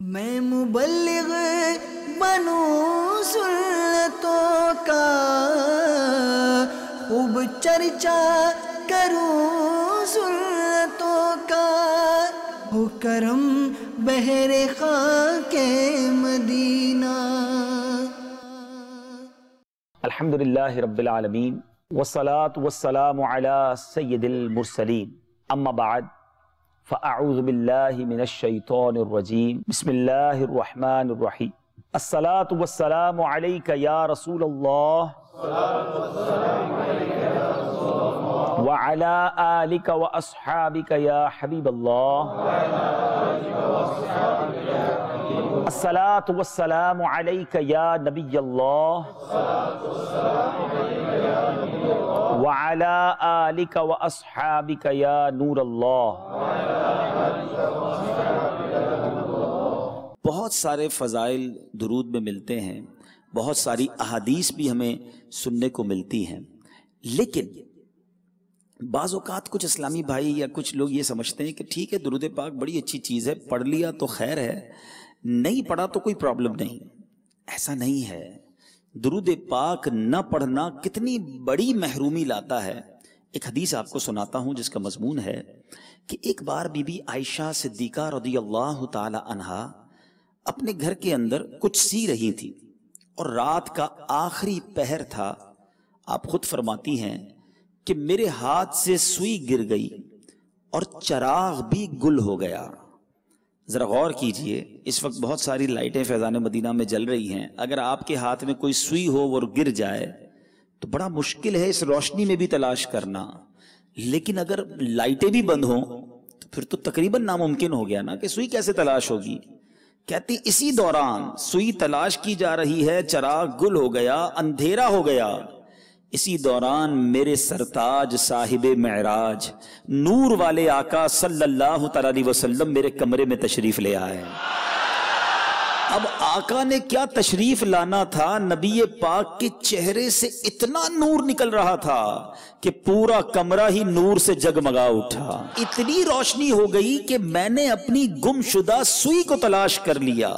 میں مبلغ بنوں سنتوں کا، خوب چرچا کروں سنتوں کا، ہو کرم بہر خاک مدینہ۔ الحمدللہ رب العالمین والصلاة والسلام علی سید المرسلین، اما بعد فاعوذ باللہ من الشیطان الرجیم، بسم اللہ الرحمن الرحیم۔ الصلاة والسلام علیک یا رسول اللہ وعلی آلک واصحابک یا حبیب اللہ۔ الصلاة والسلام علیک یا نبی اللہ وعلی آلک واصحابک یا نور اللہ۔ بہت سارے فضائل درود میں ملتے ہیں، بہت ساری احادیث بھی ہمیں سننے کو ملتی ہیں، لیکن بعض اوقات کچھ اسلامی بھائی یا کچھ لوگ یہ سمجھتے ہیں کہ ٹھیک ہے درود پاک بڑی اچھی چیز ہے، پڑھ لیا تو خیر ہے، نہیں پڑھا تو کوئی پرابلم نہیں۔ ایسا نہیں ہے، درود پاک نہ پڑھنا کتنی بڑی محرومی لاتا ہے۔ ایک حدیث آپ کو سناتا ہوں جس کا مضمون ہے کہ ایک بار بی بی عائشہ صدیقہ رضی اللہ تعالی عنہا اپنے گھر کے اندر کچھ سی رہی تھی اور رات کا آخری پہر تھا۔ آپ خود فرماتی ہیں کہ میرے ہاتھ سے سوئی گر گئی اور چراغ بھی گل ہو گیا۔ ذرا غور کیجئے، اس وقت بہت ساری لائٹیں فیضان مدینہ میں جل رہی ہیں، اگر آپ کے ہاتھ میں کوئی سوئی ہو اور گر جائے تو بڑا مشکل ہے اس روشنی میں بھی تلاش کرنا، لیکن اگر لائٹیں بھی بند ہوں تو پھر تو تقریباً ناممکن ہو گیا نا کہ سوئی کیسے تلاش ہوگی۔ کہتی اسی دوران سوئی تلاش کی جا رہی ہے، چراغ گل ہو گیا، اندھیرا ہو گیا، اسی دوران میرے سرتاج صاحب معراج نور والے آقا صلی اللہ علیہ وسلم میرے کمرے میں تشریف لے آئے۔ اب آقا نے کیا تشریف لانا تھا، نبی پاک کے چہرے سے اتنا نور نکل رہا تھا کہ پورا کمرہ ہی نور سے جگمگا اٹھا، اتنی روشنی ہو گئی کہ میں نے اپنی گم شدہ سوئی کو تلاش کر لیا۔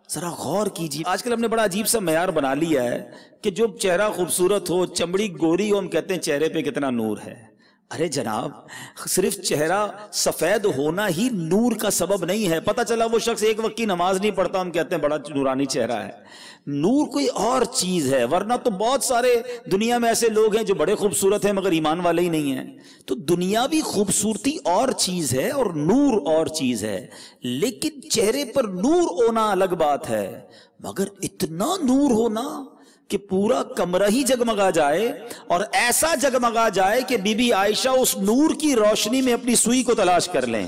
ذرا غور کیجیے، آج کل ہم نے بڑا عجیب سا معیار بنا لیا ہے کہ جو چہرہ خوبصورت ہو، چمڑی گوری ہو، ہم کہتے ہیں چہرے پہ کتنا نور ہے۔ ارے جناب، صرف چہرہ سفید ہونا ہی نور کا سبب نہیں ہے۔ پتہ چلا وہ شخص ایک وقت کی نماز نہیں پڑھتا، ہم کہتے ہیں بڑا نورانی چہرہ ہے۔ نور کوئی اور چیز ہے، ورنہ تو بہت سارے دنیا میں ایسے لوگ ہیں جو بڑے خوبصورت ہیں مگر ایمان والے ہی نہیں ہیں۔ تو دنیاوی خوبصورتی اور چیز ہے اور نور اور چیز ہے، لیکن چہرے پر نور ہونا الگ بات ہے، مگر اتنا نور ہونا کہ پورا کمرہ ہی جگمگا جائے، اور ایسا جگمگا جائے کہ بی بی عائشہ اس نور کی روشنی میں اپنی سوئی کو تلاش کر لیں۔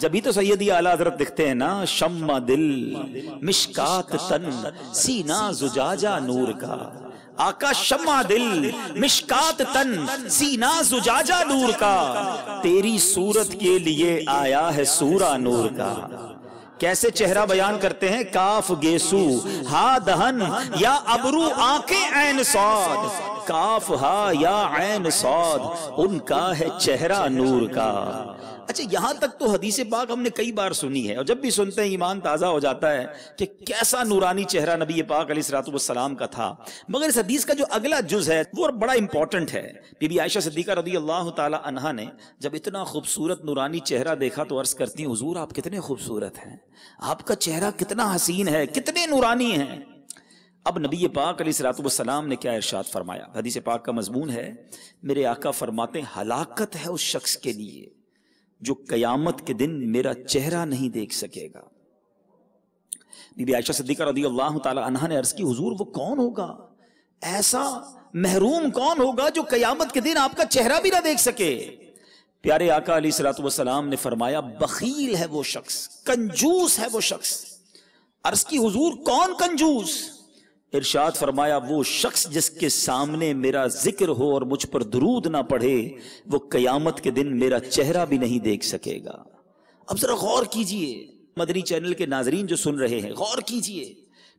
جبھی تو سیدی اعلیٰ حضرت دکھتے ہیں نا، شمع دل مشکات تن سینہ زجاجہ نور کا۔ آقا شمع دل مشکات تن سینہ زجاجہ نور کا، تیری صورت کے لیے آیا ہے سورہ نور کا۔ کیسے چہرہ بیان کرتے ہیں، کاف گیسو ہا دہن یا ابرو آنکھیں عین صاد، کاف ہا یا عین صاد، ان کا ہے چہرہ نور کا۔ اچھا، یہاں تک تو حدیث پاک ہم نے کئی بار سنی ہے، اور جب بھی سنتے ہیں ایمان تازہ ہو جاتا ہے کہ کیسا نورانی چہرہ نبی پاک علیہ الصلوۃ والسلام کا تھا۔ مگر اس حدیث کا جو اگلا جز ہے وہ بڑا امپورٹنٹ ہے۔ بی بی عائشہ صدیقہ رضی اللہ تعالی عنہا نے جب اتنا خوبصورت نورانی چہرہ دیکھا تو عرض کرتی ہیں، حضور آپ کتنے خوبصورت ہیں، آپ کا چہرہ کتنا حسین ہے، کتنے نورانی ہیں۔ اب نبی پاک علیہ الصلوۃ والسلام نے کیا ارشاد فرمایا، حدیث پاک کا مضمون ہے، میرے آقا فرماتے ہیں، ہلاکت ہے اس شخص کے لیے جو قیامت کے دن میرا چہرہ نہیں دیکھ سکے گا۔ بی بی عائشہ صدیقہ رضی اللہ تعالی عنہا نے عرض کی، حضور وہ کون ہوگا، ایسا محروم کون ہوگا جو قیامت کے دن آپ کا چہرہ بھی نہ دیکھ سکے؟ پیارے آقا علیہ الصلوۃ والسلام نے فرمایا، بخیل ہے وہ شخص، کنجوس ہے وہ شخص۔ عرض کی، حضور کون کنجوس؟ ارشاد فرمایا، وہ شخص جس کے سامنے میرا ذکر ہو اور مجھ پر درود نہ پڑھے، وہ قیامت کے دن میرا چہرہ بھی نہیں دیکھ سکے گا۔ اب ذرا غور کیجئے، مدنی چینل کے ناظرین جو سن رہے ہیں، غور کیجئے،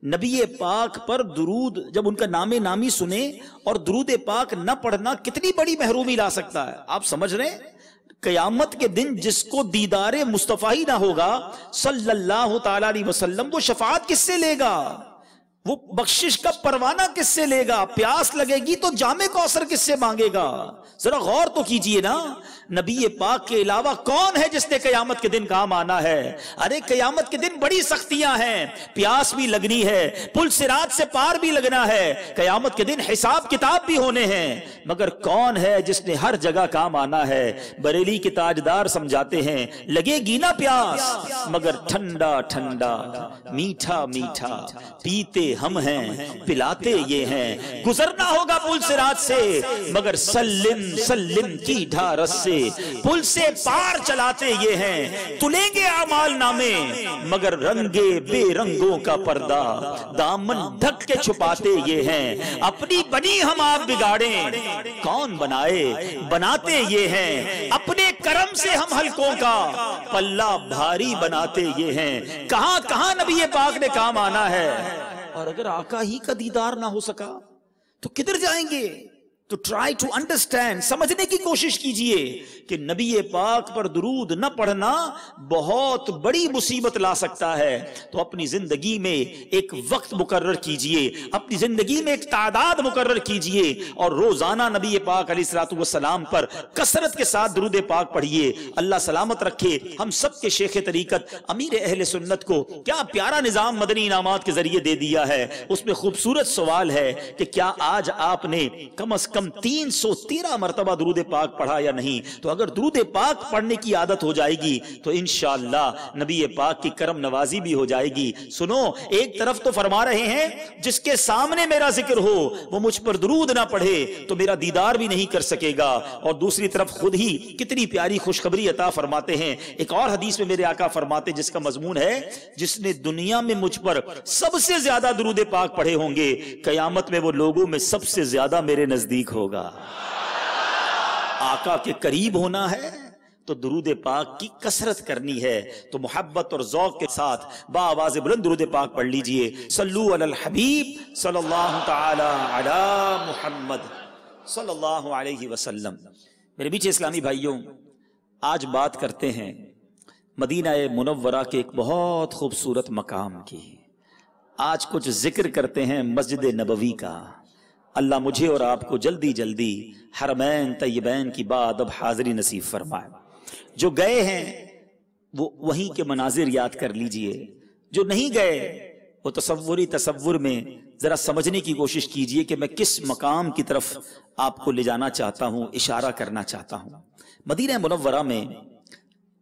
نبی پاک پر درود جب ان کا نام نامی سنے اور درود پاک نہ پڑھنا کتنی بڑی محرومی لا سکتا ہے۔ آپ سمجھ رہے ہیں قیامت کے دن جس کو دیدار مصطفیٰ ہی نہ ہوگا صلی اللہ تعالی علیہ وسلم، وہ شفاعت کس سے لے گا؟ وہ بخشش کا پروانہ کس سے لے گا؟ پیاس لگے گی تو جام کوثر کس سے مانگے گا؟ ذرا غور تو کیجئے نا، نبی پاک کے علاوہ کون ہے جس نے قیامت کے دن کام آنا ہے؟ ارے قیامت کے دن بڑی سختیاں ہیں، پیاس بھی لگنی ہے، پل صراط سے پار بھی لگنا ہے، قیامت کے دن حساب کتاب بھی ہونے ہیں، مگر کون ہے جس نے ہر جگہ کام آنا ہے؟ بریلی کے تاجدار سمجھاتے ہیں لگے گی نا پیاس مگر ٹھنڈا ٹھنڈا میٹھا میٹھا پیتے ہم ہیں پلاتے یہ ہیں، گزرنا ہوگا پل صراط سے مگر سلم سلم کی ڈھارس سے پل سے پار چلاتے یہ ہیں، تلیں گے اعمال نامے مگر رنگے بے رنگوں کا پردہ دامن ڈھک کے چھپاتے یہ ہیں، اپنی بنی ہم آپ بگاڑیں کون بنائے بناتے یہ ہیں، اپنے کرم سے ہم حلقوں کا پلہ بھاری بناتے یہ ہیں، کہاں کہاں نبی پاک نے کام آنا ہے، اور اگر آقا ہی کا دیدار نہ ہو سکا تو کدھر جائیں گے؟ تو ٹرائی ٹو انڈرسٹینڈ، سمجھنے کی کوشش کیجئے کہ نبی پاک پر درود نہ پڑھنا بہت بڑی مصیبت لا سکتا ہے۔ تو اپنی زندگی میں ایک وقت مقرر کیجئے، اپنی زندگی میں ایک تعداد مقرر کیجئے اور روزانہ نبی پاک علیہ الصلوۃ والسلام پر کثرت کے ساتھ درود پاک پڑھیے۔ اللہ سلامت رکھے ہم سب کے شیخ طریقت امیر اہل سنت کو کیا پیارا نظام مدنی انعامات کے ذریعے دے دیا ہے۔ اس میں خوبصورت سوال ہے کہ کیا آج آپ نے کم از کم 313 مرتبہ درود پاک پڑھا یا نہیں؟ تو اگر درود پاک پڑھنے کی عادت ہو جائے گی تو انشاءاللہ نبی پاک کی کرم نوازی بھی ہو جائے گی۔ سنو، ایک طرف تو فرما رہے ہیں جس کے سامنے میرا ذکر ہو وہ مجھ پر درود نہ پڑھے تو میرا دیدار بھی نہیں کر سکے گا، اور دوسری طرف خود ہی کتنی پیاری خوشخبری عطا فرماتے ہیں۔ ایک اور حدیث میں میرے آقا فرماتے جس کا مضمون ہے جس نے دنیا میں مجھ پر سب سے زیادہ درود پاک پڑھے ہوں گے قیامت میں وہ لوگوں میں سب سے زیادہ میرے نزدیک ہوگا۔ آقا کے قریب ہونا ہے تو درود پاک کی کثرت کرنی ہے، تو محبت اور ذوق کے ساتھ بآواز بلند درود پاک پڑھ لیجئے۔ صلو علی الحبیب صلی اللہ تعالی علی محمد صلی اللہ علیہ وسلم۔ میرے بیچ اسلامی بھائیوں، آج بات کرتے ہیں مدینہ منورہ کے ایک بہت خوبصورت مقام کی۔ آج کچھ ذکر کرتے ہیں مسجد نبوی کا۔ اللہ مجھے اور آپ کو جلدی جلدی حرمین طیبین کی بات اب حاضری نصیب فرمائے۔ جو گئے ہیں وہ وہیں کے مناظر یاد کر لیجئے، جو نہیں گئے وہ تصور میں ذرا سمجھنے کی کوشش کیجئے کہ میں کس مقام کی طرف آپ کو لے جانا چاہتا ہوں، اشارہ کرنا چاہتا ہوں۔ مدینہ منورہ میں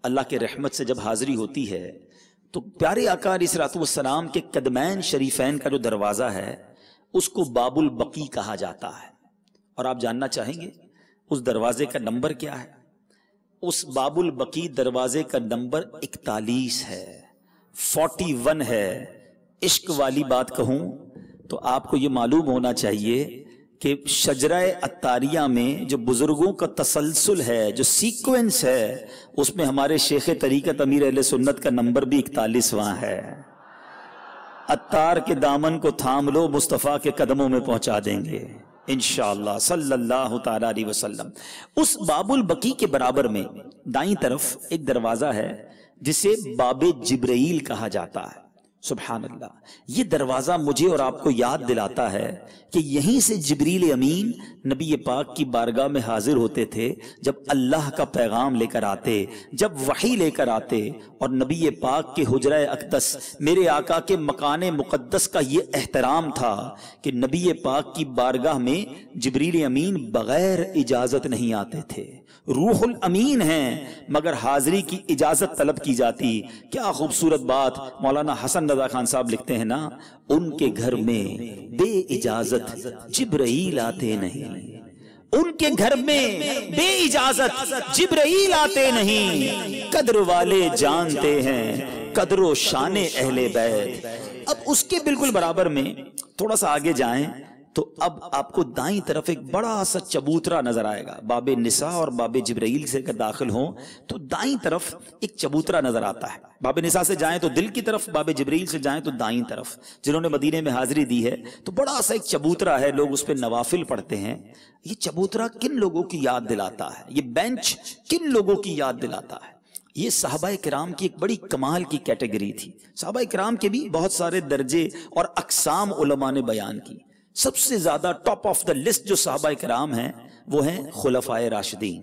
اللہ کے رحمت سے جب حاضری ہوتی ہے تو پیارے آقا علیہ الصلوۃ والسلام کے قدمین شریفین کا جو دروازہ ہے اس کو باب البقی کہا جاتا ہے، اور آپ جاننا چاہیں گے اس دروازے کا نمبر کیا ہے؟ اس باب البقی دروازے کا نمبر 41 ہے، 41 ہے۔ عشق والی بات کہوں تو آپ کو یہ معلوم ہونا چاہیے کہ شجرہ عطاریہ میں جو بزرگوں کا تسلسل ہے، جو سیکوینس ہے، اس میں ہمارے شیخ طریقت امیر اہل سنت کا نمبر بھی 41واں ہے۔ عطار کے دامن کو تھام لو، مصطفیٰ کے قدموں میں پہنچا دیں گے انشاءاللہ صلی اللہ تعالی علیہ وسلم۔ اس باب البقی کے برابر میں دائیں طرف ایک دروازہ ہے جسے باب جبرائیل کہا جاتا ہے۔ سبحان اللہ، یہ دروازہ مجھے اور آپ کو یاد دلاتا ہے کہ یہیں سے جبریل امین نبی پاک کی بارگاہ میں حاضر ہوتے تھے جب اللہ کا پیغام لے کر آتے، جب وحی لے کر آتے، اور نبی پاک کے حجرہ اقدس میرے آقا کے مکان مقدس کا یہ احترام تھا کہ نبی پاک کی بارگاہ میں جبریل امین بغیر اجازت نہیں آتے تھے۔ روح الامین ہیں مگر حاضری کی اجازت طلب کی جاتی۔ کیا خوبصورت بات مولانا حسن رضا خان صاحب لکھتے ہیں نا، ان کے گھر میں بے اجازت جبرائیل آتے نہیں، ان کے گھر میں بے اجازت جبرائیل آتے نہیں، قدر والے جانتے ہیں قدر و شان اہل بیت۔ اب اس کے بالکل برابر میں تھوڑا سا آگے جائیں تو اب آپ کو دائیں طرف ایک بڑا سا چبوترا نظر آئے گا. باب نساء اور باب جبرائیل سے اگر داخل ہوں تو دائیں طرف ایک چبوترا نظر آتا ہے. باب نساء سے جائیں تو دل کی طرف, باب جبرائیل سے جائیں تو دائیں طرف. جنہوں نے مدینے میں حاضری دی ہے تو بڑا سا ایک چبوترا ہے, لوگ اس پہ نوافل پڑھتے ہیں. یہ چبوترا کن لوگوں کی یاد دلاتا ہے؟ یہ بینچ کن لوگوں کی یاد دلاتا ہے؟ یہ صحابہ کرام کی ایک بڑی کمال کی کیٹیگری تھی. صحابہ کرام کے بھی بہت سارے درجے اور اقسام علماء نے بیان کی. سب سے زیادہ ٹاپ آف دا لسٹ جو صحابہ کرام ہیں وہ ہیں خلفائے راشدین,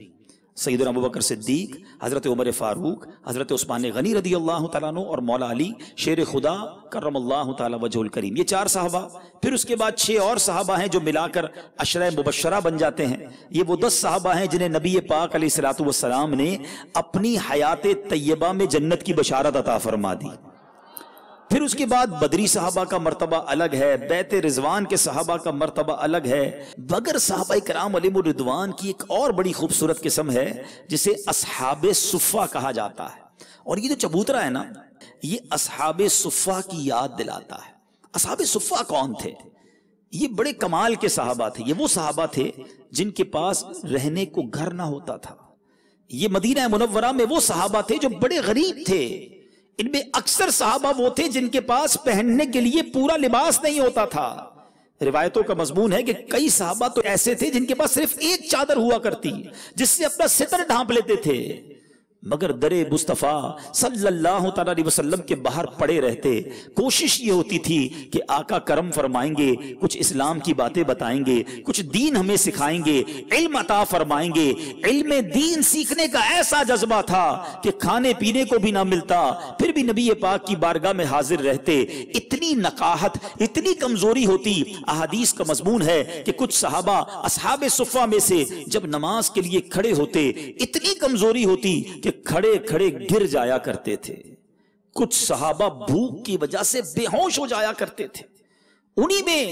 سیدنا ابوبکر صدیق, حضرت عمر فاروق, حضرت عثمان غنی رضی اللہ تعالیٰ عنہ اور مولا علی شیر خدا کرم اللہ تعالیٰ وجہ الکریم. یہ 4 صحابہ. پھر اس کے بعد 6 اور صحابہ ہیں جو ملا کر عشرہ مبشرہ بن جاتے ہیں. یہ وہ 10 صحابہ ہیں جنہیں نبی پاک علیہ الصلوۃ والسلام نے اپنی حیات طیبہ میں جنت کی بشارت عطا فرما دی. پھر اس کے بعد بدری صحابہ کا مرتبہ الگ ہے, بیت رضوان کے صحابہ کا مرتبہ الگ ہے. مگر صحابہ کرام علیہم الرضوان کی ایک اور بڑی خوبصورت قسم ہے جسے اصحاب صفہ کہا جاتا ہے. اور یہ جو چبوترا ہے نا, یہ اصحاب صفہ کی یاد دلاتا ہے. اصحاب صفہ کون تھے؟ یہ بڑے کمال کے صحابہ تھے. یہ وہ صحابہ تھے جن کے پاس رہنے کو گھر نہ ہوتا تھا. یہ مدینہ منورہ میں وہ صحابہ تھے جو بڑے غریب تھے. ان میں اکثر صحابہ وہ تھے جن کے پاس پہننے کے لیے پورا لباس نہیں ہوتا تھا. روایتوں کا مضمون ہے کہ کئی صحابہ تو ایسے تھے جن کے پاس صرف ایک چادر ہوا کرتی جس سے اپنا ستر ڈھانپ لیتے تھے. مگر در مصطفیٰ صلی اللہ تعالیٰ علیہ وسلم کے باہر پڑے رہتے. کوشش یہ ہوتی تھی کہ آقا کرم فرمائیں گے, کچھ اسلام کی باتیں بتائیں گے, کچھ دین ہمیں سکھائیں گے, علم عطا فرمائیں گے. علم دین سیکھنے کا ایسا جذبہ تھا کہ کھانے پینے کو بھی نہ ملتا, پھر بھی نبی پاک کی بارگاہ میں حاضر رہتے. اتنی نقاہت, اتنی کمزوری ہوتی. احادیث کا مضمون ہے کہ کچھ صحابہ اصحاب صفہ میں سے جب نماز کے لیے کھڑے ہوتے اتنی کمزوری ہوتی کہ کھڑے کھڑے گر جایا کرتے تھے. کچھ صحابہ بھوک کی وجہ سے بے ہوش ہو جایا کرتے تھے. انہی میں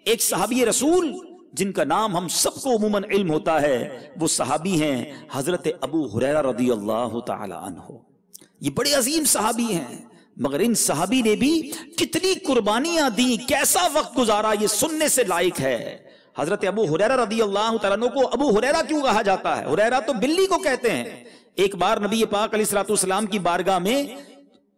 ایک صحابی رسول جن کا نام ہم سب کو عموماً علم ہوتا ہے, وہ صحابی ہیں حضرت ابو ہریرہ رضی اللہ تعالی عنہ. یہ بڑے عظیم صحابی ہیں, مگر ان صحابی نے بھی کتنی قربانیاں دی, کیسا وقت گزارا, یہ سننے سے لائق ہے. حضرت ابو ہریرہ رضی اللہ تعالیٰ عنہ کو ابو ہریرہ کیوں کہا جاتا ہے؟ ہریرہ تو بلی کو کہتے ہیں. ایک بار نبی پاک علیہ الصلوۃ والسلام کی بارگاہ میں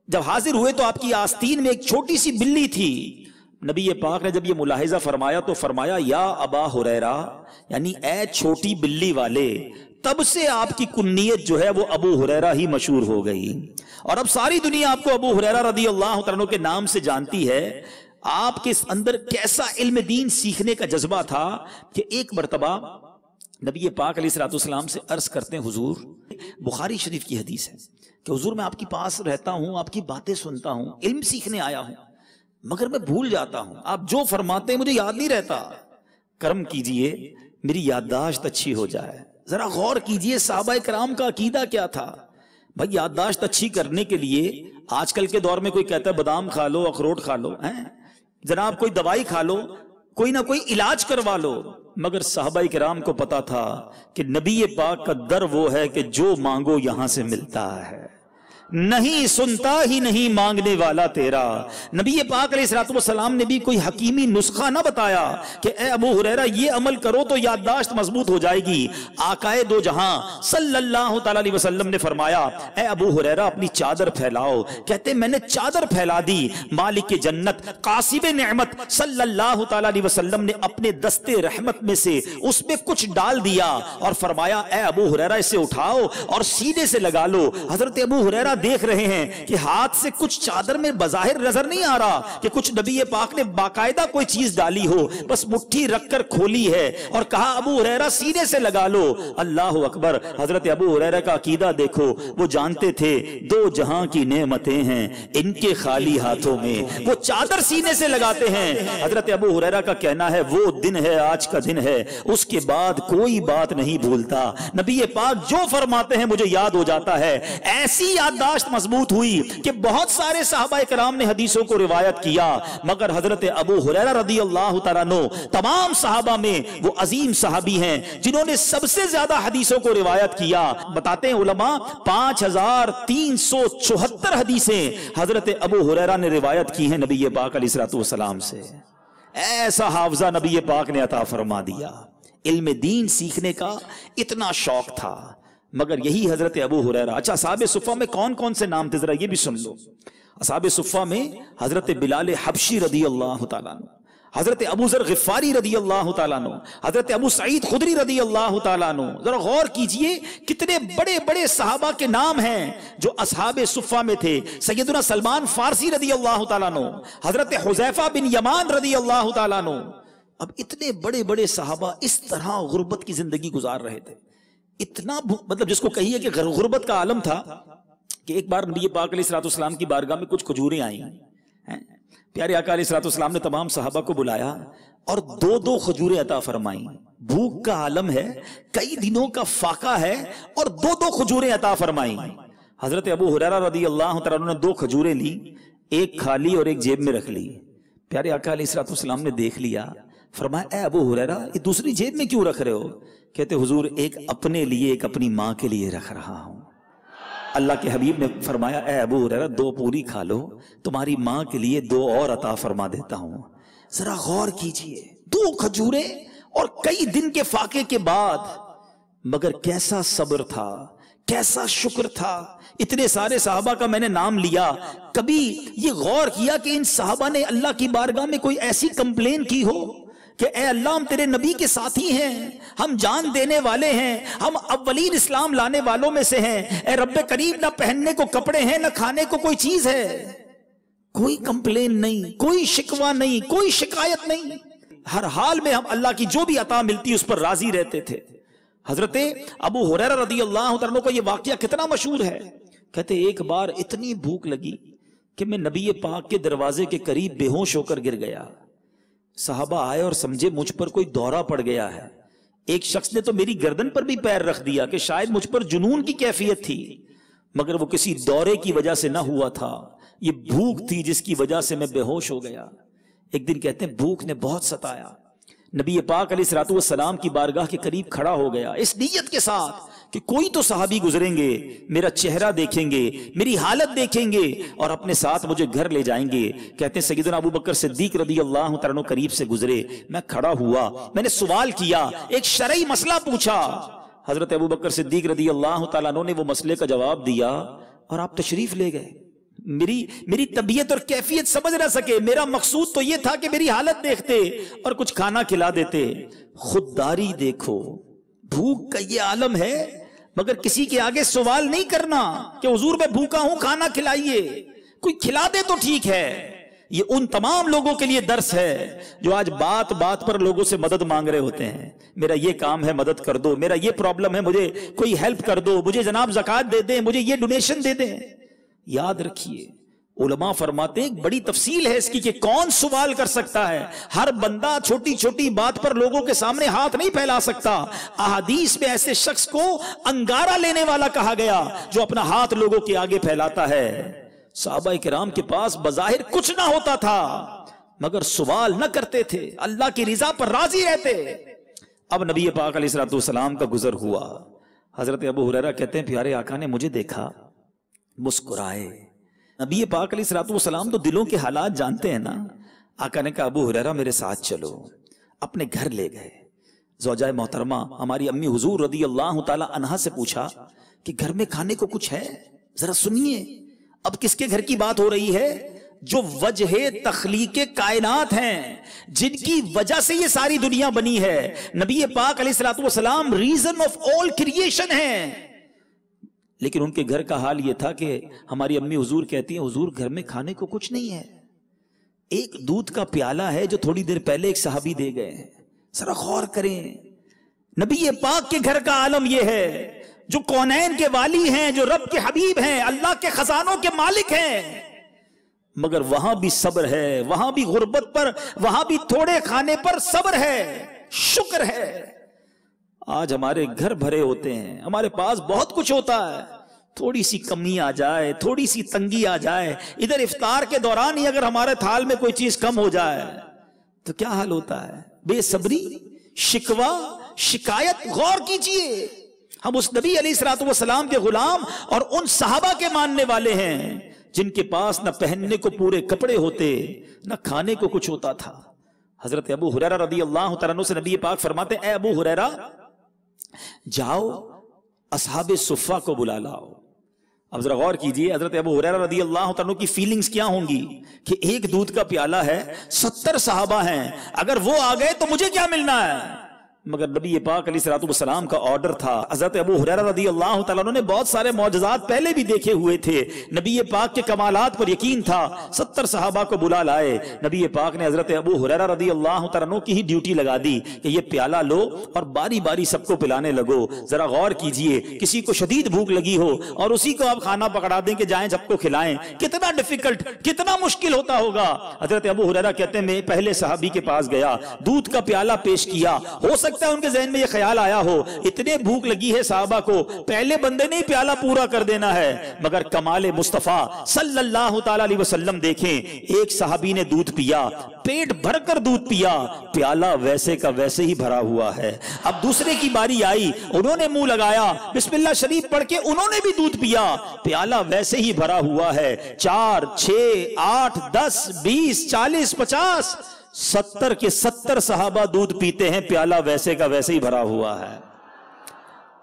جب حاضر ہوئے تو آپ کی آستین میں ایک چھوٹی سی بلی تھی. نبی پاک نے جب یہ ملاحظہ فرمایا تو فرمایا یا ابا ہریرہ, یعنی اے چھوٹی بلی والے. تب سے آپ کی کنیت جو ہے وہ ابو ہریرہ ہی مشہور ہو گئی, اور اب ساری دنیا آپ کو ابو ہریرہ رضی اللہ عنہ کے نام سے جانتی ہے. آپ کے اندر کیسا علم دین سیکھنے کا جذبہ تھا کہ ایک مرتبہ نبی پاک علیہ الصلوۃ والسلام سے عرض کرتے ہیں, حضور, بخاری شریف کی حدیث ہے کہ حضور میں آپ کے پاس رہتا ہوں, آپ کی باتیں سنتا ہوں, علم سیکھنے آیا ہوں, مگر میں بھول جاتا ہوں, آپ جو فرماتے ہیں مجھے یاد نہیں رہتا. کرم کیجئے میری یادداشت اچھی ہو جائے. ذرا غور کیجئے صحابہ کرام کا عقیدہ کیا تھا. بھائی یادداشت اچھی کرنے کے لیے آج کل کے دور میں کوئی کہتا ہے بادام کھا لو, اخروٹ کھا لو, جناب کوئی دوائی کھا لو, کوئی نہ کوئی علاج کروا لو. مگر صحابہ کرام کو پتا تھا کہ نبی پاک کا در وہ ہے کہ جو مانگو یہاں سے ملتا ہے. نہیں سنتا ہی نہیں مانگنے والا تیرا. نبی پاک علیہ الصلوۃ والسلام نے بھی کوئی حکیمی نسخہ نہ بتایا کہ اے ابو ہریرہ یہ عمل کرو تو یادداشت مضبوط ہو جائے گی. آقائے دو جہاں صلی اللہ تعالی علیہ وسلم نے فرمایا اے ابو ہریرہ اپنی چادر پھیلاؤ. کہتے میں نے چادر پھیلا دی. مالک جنت قاسم نعمت صلی اللہ تعالی علیہ وسلم نے اپنے دستے رحمت میں سے اس میں کچھ ڈال دیا اور فرمایا اے ابو ہریرہ اسے اٹھاؤ اور سینے سے لگا لو. حضرت ابو ہریرہ دیکھ رہے ہیں کہ ہاتھ سے کچھ چادر میں بظاہر نظر نہیں آ رہا کہ کچھ نبی پاک نے باقاعدہ کوئی چیز ڈالی ہو, بس مٹھی رکھ کر کھولی ہے اور کہا ابو ہریرہ سینے سے لگا لو. اللہ اکبر. حضرت ابو ہریرہ کا عقیدہ دیکھو, وہ جانتے تھے دو جہاں کی نعمتیں ہیں ان کے خالی ہاتھوں میں, وہ چادر سینے سے لگاتے ہیں. حضرت ابو ہریرہ کا کہنا ہے وہ دن ہے آج کا دن ہے, اس کے بعد کوئی بات نہیں بھولتا. نبی پاک جو فرماتے ہیں مجھے یاد ہو جاتا ہے. ایسی یادداشت مضبوط ہوئی کہ بہت سارے صحابہ کرام نے حدیثوں کو روایت کیا, مگر حضرت ابو ہریرہ رضی اللہ تعالیٰ عنہ تمام صحابہ میں وہ عظیم صحابی ہیں جنہوں نے سب سے زیادہ حدیثوں کو روایت کیا. بتاتے ہیں علماء 5374 حدیثیں حضرت ابو ہریرہ نے روایت کی ہیں نبی پاک علیہ الصلوۃ والسلام سے. ایسا حافظہ نبی پاک نے عطا فرما دیا، علم دین سیکھنے کا اتنا شوق تھا۔ مگر یہی حضرت ابو ہریرہ، اچھا اصحاب صفہ میں کون کون سے نام تھے ذرا یہ بھی سن لو۔ اصحاب صفہ میں حضرت بلال حبشی رضی اللہ تعالیٰ عنہ، حضرت ابو ذر غفاری رضی اللہ تعالیٰ عنہ، حضرت ابو سعید خدری رضی اللہ تعالیٰ عنہ۔ ذرا غور کیجئے کتنے بڑے بڑے صحابہ کے نام ہیں جو اصحاب صفہ میں تھے۔ سیدنا سلمان فارسی رضی اللہ تعالیٰ عنہ، حضرت حذیفہ بن یمان رضی اللہ تعالیٰ عنہ۔ اب اتنے بڑے بڑے صحابہ اس طرح غربت کی زندگی گزار رہے تھے، اتنا مطلب جس کو کہیے کہ غربت کا عالم تھا کہ ایک بار نبی پاک علیہ الصلوۃ والسلام کی بارگاہ میں کچھ کھجوریں آئیں ہیں، پیارے آقا علیہ الصلوۃ والسلام نے تمام صحابہ کو بلایا اور دو دو کھجوریں عطا فرمائیں۔ بھوک کا عالم ہے، کئی دنوں کا فاقہ ہے اور دو دو کھجوریں عطا فرمائیں۔ حضرت ابو ہریرہ رضی اللہ تعالیٰ عنہ نے دو کھجوریں لی، ایک کھا لی اور ایک جیب میں رکھ لی۔ پیارے آقا علیہ الصلوۃ والسلام نے دیکھ لیا، فرمایا اے ابو ہریرہ یہ دوسری جیب میں کیوں رکھ رہے ہو؟ کہتے حضور ایک اپنے لیے ایک اپنی ماں کے لیے رکھ رہا ہوں۔ اللہ کے حبیب نے فرمایا اے ابو ہریرہ دو پوری کھا لو، تمہاری ماں کے لیے دو اور عطا فرما دیتا ہوں۔ ذرا غور کیجئے، دو کھجوریں اور کئی دن کے فاقے کے بعد، مگر کیسا صبر تھا، کیسا شکر تھا۔ اتنے سارے صحابہ کا میں نے نام لیا، کبھی یہ غور کیا کہ ان صحابہ نے اللہ کی بارگاہ میں کوئی ایسی کمپلین کی ہو کہ اے اللہ ہم تیرے نبی کے ساتھی ہیں، ہم جان دینے والے ہیں، ہم اولین اسلام لانے والوں میں سے ہیں، اے رب کریم نہ پہننے کو کپڑے ہیں نہ کھانے کو کوئی چیز ہے؟ کوئی کمپلین نہیں، کوئی شکوہ نہیں، کوئی شکایت نہیں، ہر حال میں ہم اللہ کی جو بھی عطا ملتی اس پر راضی رہتے تھے۔ حضرت ابو ہریرہ رضی اللہ تعالیٰ عنہ کا یہ واقعہ کتنا مشہور ہے، کہتے ایک بار اتنی بھوک لگی کہ میں نبی پاک کے دروازے کے قریب بے ہوش ہو کر گر گیا۔ صحابہ آئے اور سمجھے مجھ پر کوئی دورہ پڑ گیا ہے۔ ایک شخص نے تو میری گردن پر بھی پیر رکھ دیا کہ شاید مجھ پر جنون کی کیفیت تھی، مگر وہ کسی دورے کی وجہ سے نہ ہوا تھا، یہ بھوک تھی جس کی وجہ سے میں بے ہوش ہو گیا۔ ایک دن کہتے ہیں بھوک نے بہت ستایا، نبی پاک علیہ الصلوۃ والسلام کی بارگاہ کے قریب کھڑا ہو گیا اس نیت کے ساتھ کہ کوئی تو صحابی گزریں گے، میرا چہرہ دیکھیں گے، میری حالت دیکھیں گے اور اپنے ساتھ مجھے گھر لے جائیں گے۔ کہتے ہیں سیدنا ابو بکر صدیق رضی اللہ تعالیٰ عنہ قریب سے گزرے، میں کھڑا ہوا، میں نے سوال کیا، ایک شرعی مسئلہ پوچھا۔ حضرت ابو بکر صدیق رضی اللہ تعالیٰ عنہ نے وہ مسئلے کا جواب دیا اور آپ تشریف لے گئے۔ میری طبیعت اور کیفیت سمجھ نہ سکے، میرا مقصود تو یہ تھا کہ میری حالت دیکھتے اور کچھ کھانا کھلا دیتے۔ خودداری دیکھو، بھوک کا یہ عالم ہے، مگر کسی کے آگے سوال نہیں کرنا کہ حضور میں بھوکا ہوں کھانا کھلائیے، کوئی کھلا دے تو ٹھیک ہے۔ یہ ان تمام لوگوں کے لیے درس ہے جو آج بات بات پر لوگوں سے مدد مانگ رہے ہوتے ہیں، میرا یہ کام ہے مدد کر دو، میرا یہ پرابلم ہے مجھے کوئی ہیلپ کر دو، مجھے جناب زکوٰۃ دے دیں، مجھے یہ ڈونیشن دے دیں۔ یاد رکھیے علماء فرماتے ہیں ایک بڑی تفصیل ہے اس کی کہ کون سوال کر سکتا ہے، ہر بندہ چھوٹی چھوٹی بات پر لوگوں کے سامنے ہاتھ نہیں پھیلا سکتا۔ احادیث میں ایسے شخص کو انگارہ لینے والا کہا گیا جو اپنا ہاتھ لوگوں کے آگے پھیلاتا ہے۔ صحابہ کرام کے پاس بظاہر کچھ نہ ہوتا تھا مگر سوال نہ کرتے تھے، اللہ کی رضا پر راضی رہتے۔ اب نبی پاک علیہ الصلوۃ والسلام کا گزر ہوا، حضرت ابو ہریرہ کہتے ہیں پیارے آقا نے مجھے دیکھا، مسکرائے۔ نبی پاک علیہ الصلوۃ والسلام تو دلوں کے حالات جانتے ہیں نا۔ آقا نے کہا ابو ہریرہ میرے ساتھ چلو، اپنے گھر لے گئے۔ زوجہ محترمہ ہماری امی حضور رضی اللہ تعالی عنہا سے پوچھا کہ گھر میں کھانے کو کچھ ہے؟ ذرا سنیے اب کس کے گھر کی بات ہو رہی ہے؟ جو وجہ تخلیق کائنات ہیں، جن کی وجہ سے یہ ساری دنیا بنی ہے۔ نبی پاک علیہ الصلوۃ والسلام ریزن آف آل کریشن ہیں، لیکن ان کے گھر کا حال یہ تھا کہ ہماری امی حضور کہتی ہیں حضور گھر میں کھانے کو کچھ نہیں ہے، ایک دودھ کا پیالہ ہے جو تھوڑی دیر پہلے ایک صحابی دے گئے ہیں۔ ذرا غور کریں، نبی پاک کے گھر کا عالم یہ ہے جو کونین کے والی ہیں، جو رب کے حبیب ہیں، اللہ کے خزانوں کے مالک ہیں، مگر وہاں بھی صبر ہے، وہاں بھی غربت پر، وہاں بھی تھوڑے کھانے پر صبر ہے، شکر ہے۔ آج ہمارے گھر بھرے ہوتے ہیں، ہمارے پاس بہت کچھ ہوتا ہے، تھوڑی سی کمی آ جائے، تھوڑی سی تنگی آ جائے، ادھر افطار کے دوران ہی اگر ہمارے تھال میں کوئی چیز کم ہو جائے تو کیا حال ہوتا ہے؟ بے صبری، شکوہ، شکایت۔ غور کیجئے، ہم اس نبی علیہ الصلوۃ والسلام کے غلام اور ان صحابہ کے ماننے والے ہیں جن کے پاس نہ پہننے کو پورے کپڑے ہوتے، نہ کھانے کو کچھ ہوتا تھا، حضرت ابو ہریرہ رضی اللہ تعالیٰ عنہ سے نبی پاک فرماتے ہیں اے ابو ہریرہ جاؤ اصحاب صفہ کو بلا لاؤ. اب ذرا غور کیجئے حضرت ابو ہریرہ رضی اللہ تعالیٰ عنہ کی فیلنگز کیا ہوں گی کہ ایک دودھ کا پیالہ ہے, 70 صحابہ ہیں, اگر وہ آ گئے تو مجھے کیا ملنا ہے. مگر نبی پاک علیہ الصلوۃ والسلام کا آرڈر تھا. حضرت ابو ہریرہ رضی اللہ تعالیٰ عنہ نے بہت سارے معجزات پہلے بھی دیکھے ہوئے تھے, نبی پاک کے کمالات پر یقین تھا, 70 صحابہ کو بلا لائے. نبی پاک نے حضرت ابو ہریرہ رضی اللہ تعالیٰ عنہ کی ہی ڈیوٹی لگا دی کہ یہ پیالہ لو اور باری باری سب کو پلانے لگو. ذرا غور کیجئے, کسی کو شدید بھوک لگی ہو اور اسی کو آپ کھانا پکڑا دیں کہ جائیں سب کو کھلائیں, کتنا ڈیفیکلٹ, کتنا مشکل ہوتا ہوگا. حضرت ابو ہریرہ کہتے ہیں میں پہلے صحابی کے پاس گیا, دودھ کا پیالہ پیش کیا. ہو سکتا ہے ان کے ذہن میں یہ خیال آیا ہو اتنے بھوک لگی ہے صحابہ کو, پہلے بندے نے پیالہ پورا کر دینا ہے. مگر کمال مصطفیٰ صلی اللہ تعالی علیہ وسلم دیکھیں, ایک صحابی نے دودھ پیا, پیٹ بھر کر دودھ پیا, پیالہ ویسے کا ویسے ہی بھرا ہوا ہے. اب دوسرے کی باری آئی, انہوں نے منہ لگایا, بسم اللہ شریف پڑھ کے انہوں نے بھی دودھ پیا, پیالہ ویسے ہی بھرا ہوا ہے. 4 6 8 10 20 40 50 70 کے 70 صحابہ دودھ پیتے ہیں, پیالہ ویسے کا ویسے ہی بھرا ہوا ہے.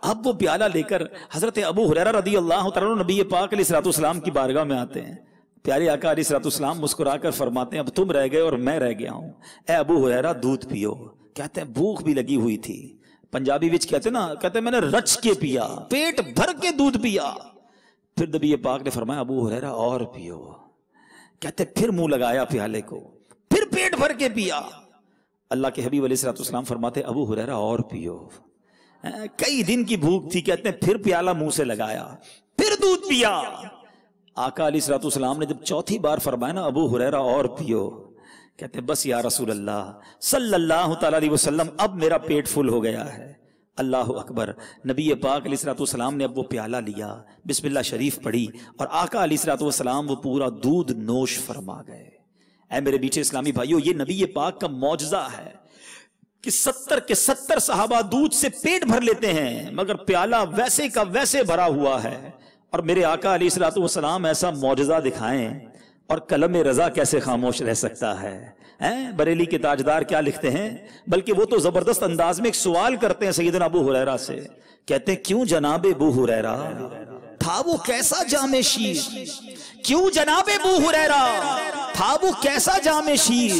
اب وہ پیالہ لے کر حضرت ابو ہریرہ رضی اللہ تعالیٰ عنہ نبی پاک علیہ الصلوۃ والسلام کی بارگاہ میں آتے ہیں. پیارے آقا علیہ الصلوۃ والسلام مسکرا کر فرماتے ہیں اب تم رہ گئے اور میں رہ گیا ہوں, اے ابو ہریرہ دودھ پیو. کہتے ہیں بھوک بھی لگی ہوئی تھی, پنجابی وچ کہتے ہیں نا, کہتے ہیں میں نے رچ کے پیا, پیٹ بھر کے دودھ پیا. پھر نبی پاک نے فرمایا ابو ہریرہ اور پیو. کہتے پھر منہ لگایا پیالے کو, پھر پیٹ بھر کے پیا. اللہ کے حبیب علیہ الصلوۃ والسلام فرماتے ابو ہریرہ اور پیو. کئی دن کی بھوک تھی, کہتے ہیں پھر پیالہ منہ سے لگایا, پھر دودھ پیا. آقا علیہ الصلوۃ والسلام نے جب چوتھی بار فرمایا نا ابو ہریرہ اور پیو, کہتے ہیں بس یا رسول اللہ صلی اللہ تعالی علیہ وسلم اب میرا پیٹ فل ہو گیا ہے. اللہ اکبر. نبی پاک علیہ الصلوۃ والسلام نے اب وہ پیالہ لیا, بسم اللہ شریف پڑھی اور آقا علیہ الصلوۃ والسلام وہ پورا دودھ نوش فرما گئے. اے میرے بیچے اسلامی بھائیو, یہ نبی پاک کا معجزہ ہے کہ 70 کے 70 صحابہ دودھ سے پیٹ بھر لیتے ہیں مگر پیالہ ویسے کا ویسے بھرا ہوا ہے. اور میرے آقا علیہ الصلوۃ والسلام ایسا معجزہ دکھائیں اور قلم رضا کیسے خاموش رہ سکتا ہے. بریلی کے تاجدار کیا لکھتے ہیں, بلکہ وہ تو زبردست انداز میں ایک سوال کرتے ہیں سیدنا ابو ہریرہ سے. کہتے ہیں کیوں جناب ابو ہریرہ تھا وہ کیسا جام شیر, کیوں جناب ابو ہریرہ تھا وہ کیسا جام شیر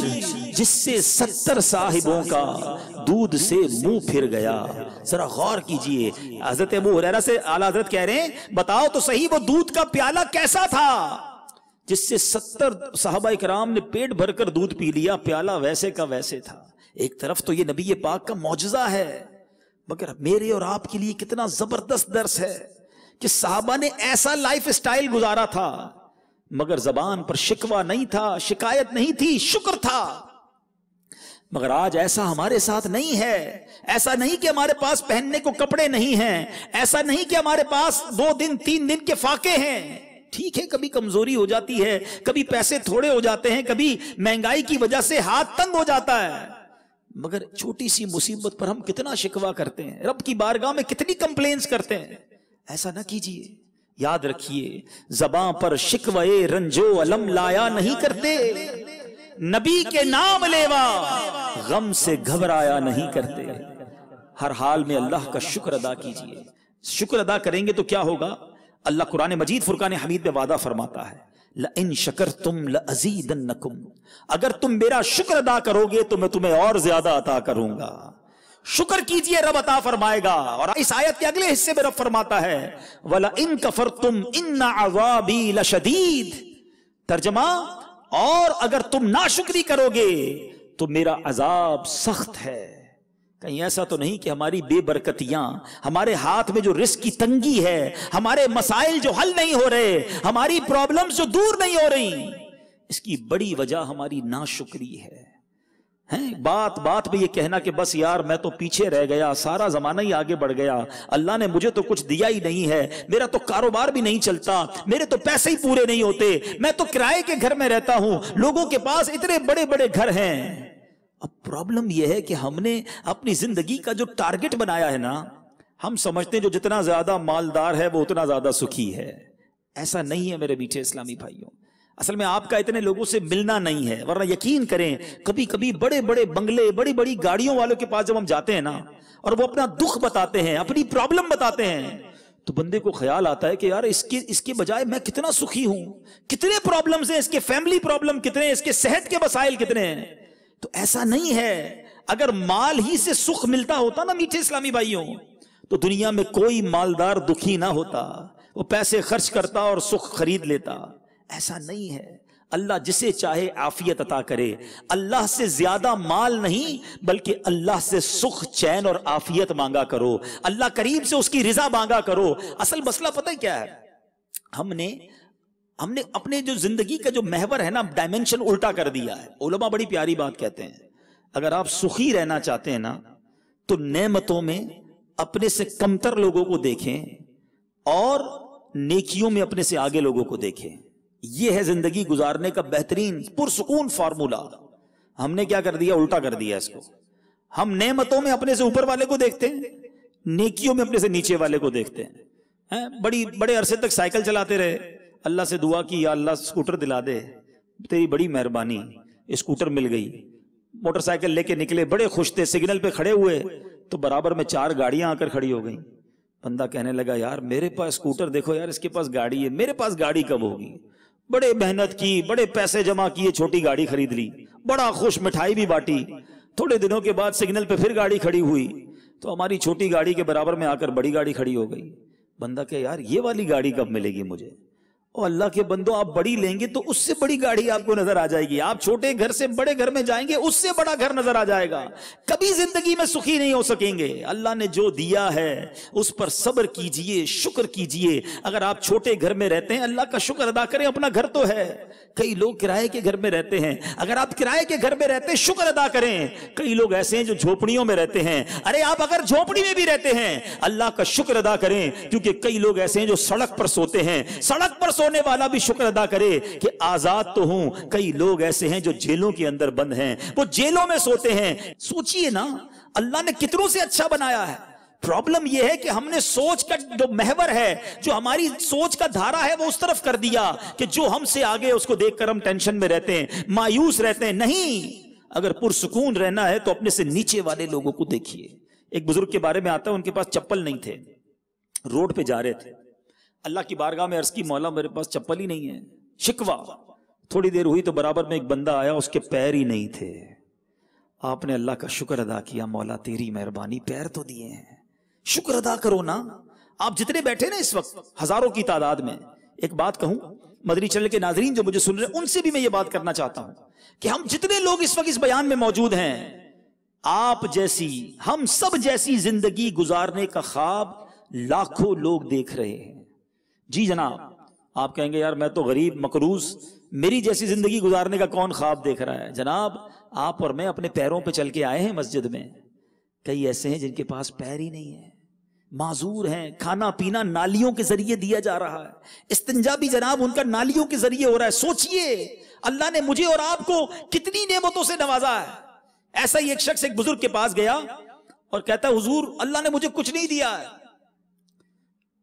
جس سے 70 صاحبوں کا دودھ سے منہ پھر گیا. ذرا غور کیجئے, حضرت ابو ہریرہ سے اعلیٰ حضرت کہہ رہے ہیں بتاؤ تو صحیح وہ دودھ کا پیالہ کیسا تھا جس سے 70 صحابہ کرام نے پیٹ بھر کر دودھ پی لیا, پیالہ ویسے کا ویسے تھا. ایک طرف تو یہ نبی پاک کا معجزہ ہے, مگر میرے اور آپ کے لیے کتنا زبردست درس ہے کہ صحابہ نے ایسا لائف اسٹائل گزارا تھا مگر زبان پر شکوہ نہیں تھا, شکایت نہیں تھی, شکر تھا. مگر آج ایسا ہمارے ساتھ نہیں ہے. ایسا نہیں کہ ہمارے پاس پہننے کو کپڑے نہیں ہیں, ایسا نہیں کہ ہمارے پاس 2 دن 3 دن کے فاقے ہیں. ٹھیک ہے کبھی کمزوری ہو جاتی ہے, کبھی پیسے تھوڑے ہو جاتے ہیں, کبھی مہنگائی کی وجہ سے ہاتھ تنگ ہو جاتا ہے, مگر چھوٹی سی مصیبت پر ہم کتنا شکوہ کرتے ہیں, رب کی بارگاہ میں کتنی کمپلینز کرتے ہیں. ایسا نہ کیجئے. یاد رکھیے زباں پر شکوہ رنجو علم لایا نہیں کرتے, نبی کے نام لیوا غم سے گھبرایا نہیں کرتے. ہر حال میں اللہ کا شکر ادا کیجئے. شکر ادا کریں گے تو کیا ہوگا؟ اللہ قرآن مجید فرقان حمید میں وعدہ فرماتا ہے لَإِن شَكَرْتُمْ لَأَزِيدَنَّكُمْ, اگر تم میرا شکر ادا کرو گے تو میں تمہیں اور زیادہ عطا کروں گا. شکر کیجئے رب عطا فرمائے گا. اور اس آیت کے اگلے حصے میں رب فرماتا ہے وَلَئِن كَفَرْتُمْ إِنَّ عَذَابِي لَشَدِيدٌ, ترجمہ اور اگر تم ناشکری کرو گے تو میرا عذاب سخت ہے. کہیں ایسا تو نہیں کہ ہماری بے برکتیاں, ہمارے ہاتھ میں جو رزق کی تنگی ہے, ہمارے مسائل جو حل نہیں ہو رہے, ہماری پرابلمز جو دور نہیں ہو رہی, اس کی بڑی وجہ ہماری ناشکری ہے. بات بات میں یہ کہنا کہ بس یار میں تو پیچھے رہ گیا, سارا زمانہ ہی آگے بڑھ گیا, اللہ نے مجھے تو کچھ دیا ہی نہیں ہے, میرا تو کاروبار بھی نہیں چلتا, میرے تو پیسے ہی پورے نہیں ہوتے, میں تو کرائے کے گھر میں رہتا ہوں, لوگوں کے پاس اتنے بڑے بڑے گھر ہیں. اب پرابلم یہ ہے کہ ہم نے اپنی زندگی کا جو ٹارگٹ بنایا ہے نا, ہم سمجھتے ہیں جو جتنا زیادہ مالدار ہے وہ اتنا زیادہ سکھی ہے. ایسا نہیں ہے میرے میٹھے اسلامی بھائیوں. اصل میں آپ کا اتنے لوگوں سے ملنا نہیں ہے، ورنہ یقین کریں کبھی کبھی بڑے بڑے بنگلے، بڑی بڑی گاڑیوں والوں کے پاس جب ہم جاتے ہیں نا، اور وہ اپنا دکھ بتاتے ہیں، اپنی پرابلم بتاتے ہیں، تو بندے کو خیال آتا ہے کہ یار اس کے بجائے میں کتنا سخی ہوں، کتنے پرابلمز ہیں اس کے، فیملی پرابلم کتنے ہیں اس کے، صحت کے مسائل کتنے ہیں۔ تو ایسا نہیں ہے، اگر مال ہی سے سکھ ملتا ہوتا نا میٹھے اسلامی بھائیوں، تو دنیا میں کوئی مالدار دکھی نہ ہوتا، وہ پیسے خرچ کرتا اور سکھ خرید لیتا۔ ایسا نہیں ہے، اللہ جسے چاہے عافیت عطا کرے، اللہ سے زیادہ مال نہیں بلکہ اللہ سے سکھ، چین اور عافیت مانگا کرو، اللہ کریم سے اس کی رضا مانگا کرو۔ اصل مسئلہ پتہ ہے کیا ہے، ہم نے اپنے جو زندگی کا جو محور ہے نا، ڈائمنشن الٹا کر دیا ہے۔ علماء بڑی پیاری بات کہتے ہیں، اگر آپ سخی رہنا چاہتے ہیں نا تو نعمتوں میں اپنے سے کمتر لوگوں کو دیکھیں اور نیکیوں میں اپنے سے آگے لوگوں کو دیکھیں۔ یہ ہے زندگی گزارنے کا بہترین پرسکون فارمولا۔ ہم نے کیا کر دیا، الٹا کر دیا اس کو۔ ہم نعمتوں میں اپنے سے اوپر والے کو دیکھتے ہیں، نیکیوں میں اپنے سے نیچے والے کو دیکھتے ہیں۔ بڑے عرصے تک سائیکل چلاتے رہے، اللہ سے دعا کی یا اللہ سکوٹر دلا دے، تیری بڑی مہربانی اسکوٹر مل گئی، موٹر سائیکل لے کے نکلے، بڑے خوش تھے، سگنل پہ کھڑے ہوئے تو برابر میں 4 گاڑیاں آ کر کھڑی ہو گئیں۔ بندہ کہنے لگا یار میرے پاس اسکوٹر دیکھو یار، اس کے پاس گاڑی ہے، میرے پاس گاڑی کب ہوگی؟ بڑے محنت کی، بڑے پیسے جمع کیے، چھوٹی گاڑی خرید لی، بڑا خوش، مٹھائی بھی بانٹی۔ تھوڑے دنوں کے بعد سگنل پہ پھر گاڑی کھڑی ہوئی تو ہماری چھوٹی گاڑی کے برابر میں آ کر بڑی گاڑی کھڑی ہو گئی۔ بندہ کہ یار یہ والی گاڑی کب ملے گی مجھے؟ اور اللہ کے بندو، آپ بڑی لیں گے تو اس سے بڑی گاڑی آپ کو نظر آ جائے گی، آپ چھوٹے گھر سے بڑے گھر میں جائیں گے اس سے بڑا گھر نظر آ جائے گا۔ کبھی زندگی میں سخی نہیں ہو سکیں گے۔ اللہ نے جو دیا ہے اس پر صبر کیجئے، شکر کیجئے۔ اگر آپ چھوٹے گھر میں رہتے ہیں اللہ کا شکر ادا کریں، اپنا گھر تو ہے۔ کئی لوگ کرائے کے گھر میں رہتے ہیں، اگر آپ کرائے کے گھر میں رہتے ہیں شکر ادا کریں۔ کئی لوگ ایسے ہیں جو جھوپڑیوں میں رہتے ہیں، ارے آپ اگر جھوپڑی میں بھی رہتے ہیں اللہ کا شکر ادا کریں، کیونکہ کئی لوگ ایسے ہیں جو سڑک پر سوتے ہیں، سڑک پر سونے والا بھی شکر ادا کرے کہ آزاد تو ہوں۔ کئی لوگ ایسے ہیں جو جیلوں کے اندر بند ہیں، وہ جیلوں میں سوتے ہیں۔ سوچئے نا اللہ نے کتنوں سے اچھا بنایا ہے۔ پرابلم یہ ہے کہ ہم نے سوچ کا جو محور ہے، جو ہماری سوچ کا دھارا ہے، وہ اس طرف کر دیا کہ جو ہم سے آگے اس کو دیکھ کر ہم ٹینشن میں رہتے ہیں، مایوس رہتے ہیں۔ نہیں، اگر پرسکون رہنا ہے تو اپنے سے نیچے والے لوگوں کو دیکھیے۔ ایک بزرگ کے بارے میں آتا ہے، ان کے پاس چپل نہیں تھے، روڈ پہ جا رہے تھے، اللہ کی بارگاہ میں عرض کی مولا میرے پاس چپل ہی نہیں ہے، شکوہ۔ تھوڑی دیر ہوئی تو برابر میں ایک بندہ آیا، اس کے پیر ہی نہیں تھے۔ آپ نے اللہ کا شکر ادا کیا، مولا تیری مہربانی، پیر تو دیے ہیں، شکر ادا کرو نا۔ آپ جتنے بیٹھے نا اس وقت ہزاروں کی تعداد میں، ایک بات کہوں مدنی چینل کے ناظرین جو مجھے سن رہے ہیں ان سے بھی میں یہ بات کرنا چاہتا ہوں کہ ہم جتنے لوگ اس وقت اس بیان میں موجود ہیں، آپ جیسی، ہم سب جیسی زندگی گزارنے کا خواب لاکھوں لوگ دیکھ رہے ہیں۔ جی جناب، آپ کہیں گے یار میں تو غریب مقروض، میری جیسی زندگی گزارنے کا کون خواب دیکھ رہا ہے؟ جناب آپ اور میں اپنے پیروں پہ چل کے آئے ہیں مسجد میں، کئی ایسے ہیں جن کے پاس پیر ہی نہیں ہے، معذور ہیں، کھانا پینا نالیوں کے ذریعے دیا جا رہا ہے، استنجا بھی جناب ان کا نالیوں کے ذریعے ہو رہا ہے۔ سوچئے اللہ نے مجھے اور آپ کو کتنی نعمتوں سے نوازا ہے۔ ایسا ہی ایک شخص ایک بزرگ کے پاس گیا اور کہتا ہے حضور اللہ نے مجھے کچھ نہیں دیا ہے۔